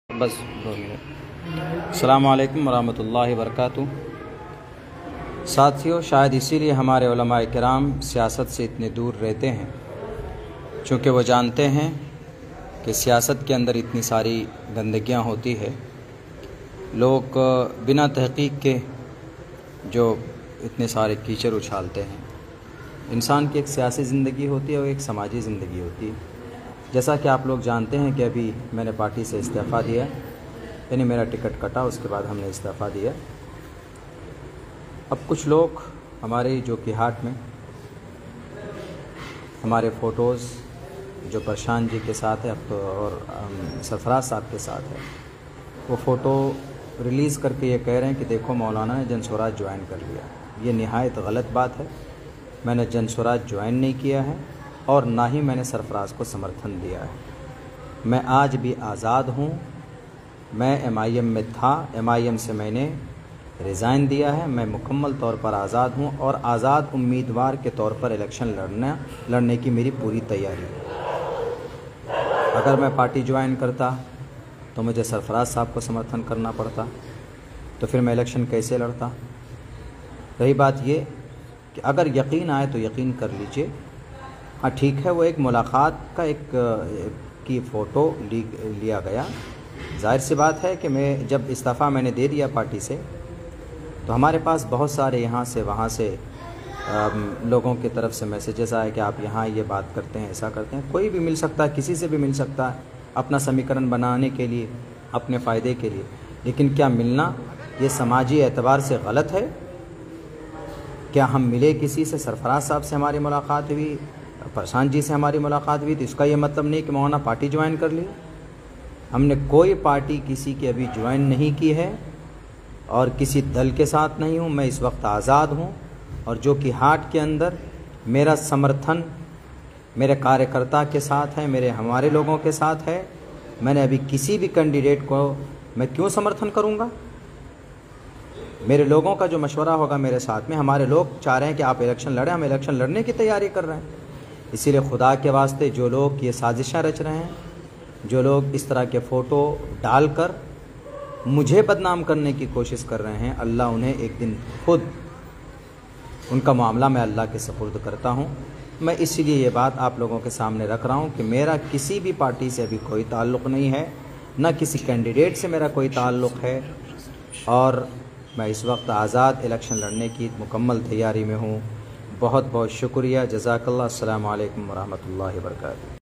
बस 2 मिनट। अस्सलामु अलैकुम वरहमतुल्लाहि वबरकातुहू। साथियों, शायद इसीलिए हमारे उलमाए किराम सियासत से इतने दूर रहते हैं, चूँकि वो जानते हैं कि सियासत के अंदर इतनी सारी गंदगियाँ होती है। लोग बिना तहकीक के जो इतने सारे कीचड़ उछालते हैं। इंसान की एक सियासी ज़िंदगी होती है और एक समाजी ज़िंदगी होती है। जैसा कि आप लोग जानते हैं कि अभी मैंने पार्टी से इस्तीफ़ा दिया, यानी मेरा टिकट कटा, उसके बाद हमने इस्तीफ़ा दिया। अब कुछ लोग हमारे जो कि हाट में हमारे फ़ोटोज़ जो प्रशांत जी के साथ है अब तो और सरफराज साहब के साथ है, वो फ़ोटो रिलीज़ करके ये कह रहे हैं कि देखो मौलाना ने जनसुराज ज्वाइन कर लिया। ये निहायत गलत बात है। मैंने जनसुराज ज्वाइन नहीं किया है और ना ही मैंने सरफराज को समर्थन दिया है। मैं आज भी आज़ाद हूँ। मैं MIM में था, MIM से मैंने रिज़ाइन दिया है। मैं मुकम्मल तौर पर आज़ाद हूँ और आज़ाद उम्मीदवार के तौर पर इलेक्शन लड़ने की मेरी पूरी तैयारी है। अगर मैं पार्टी ज्वाइन करता तो मुझे सरफराज साहब को समर्थन करना पड़ता, तो फिर मैं इलेक्शन कैसे लड़ता। रही बात ये कि अगर यकीन आए तो यकीन कर लीजिए। हाँ ठीक है, वो एक मुलाकात का की फ़ोटो लिया गया। जाहिर सी बात है कि मैं जब इस्तीफ़ा मैंने दे दिया पार्टी से, तो हमारे पास बहुत सारे यहाँ से वहाँ से लोगों की तरफ से मैसेजेस आए कि आप यहाँ ये बात करते हैं, ऐसा करते हैं। कोई भी मिल सकता है, किसी से भी मिल सकता है, अपना समीकरण बनाने के लिए, अपने फ़ायदे के लिए। लेकिन क्या मिलना ये समाजी एतबार से गलत है? क्या हम मिले किसी से? सरफराज साहब से हमारी मुलाकात हुई, प्रशांत जी से हमारी मुलाकात हुई, तो इसका ये मतलब नहीं कि मौलाना पार्टी ज्वाइन कर ली। हमने कोई पार्टी किसी की अभी ज्वाइन नहीं की है और किसी दल के साथ नहीं हूँ। मैं इस वक्त आज़ाद हूँ और जो कि हाट के अंदर मेरा समर्थन मेरे कार्यकर्ता के साथ है, हमारे लोगों के साथ है। मैंने अभी किसी भी कैंडिडेट को मैं क्यों समर्थन करूँगा? मेरे लोगों का जो मशवरा होगा मेरे साथ में, हमारे लोग चाह रहे हैं कि आप इलेक्शन लड़ें, हम इलेक्शन लड़ने की तैयारी कर रहे हैं। इसीलिए खुदा के वास्ते जो लोग ये साजिशें रच रहे हैं, जो लोग इस तरह के फ़ोटो डालकर मुझे बदनाम करने की कोशिश कर रहे हैं, अल्लाह उन्हें एक दिन खुद उनका मामला मैं अल्लाह के सपुर्द करता हूँ। मैं इसीलिए ये बात आप लोगों के सामने रख रहा हूँ कि मेरा किसी भी पार्टी से अभी कोई ताल्लुक़ नहीं है, न किसी कैंडिडेट से मेरा कोई ताल्लुक़ है और मैं इस वक्त आज़ाद इलेक्शन लड़ने की मुकम्मल तैयारी में हूँ। बहुत बहुत शुक्रिया। जज़ाकल्लाह। अस्सलामु अलैकुम वरहमतुल्लाहि वबरकातुहू।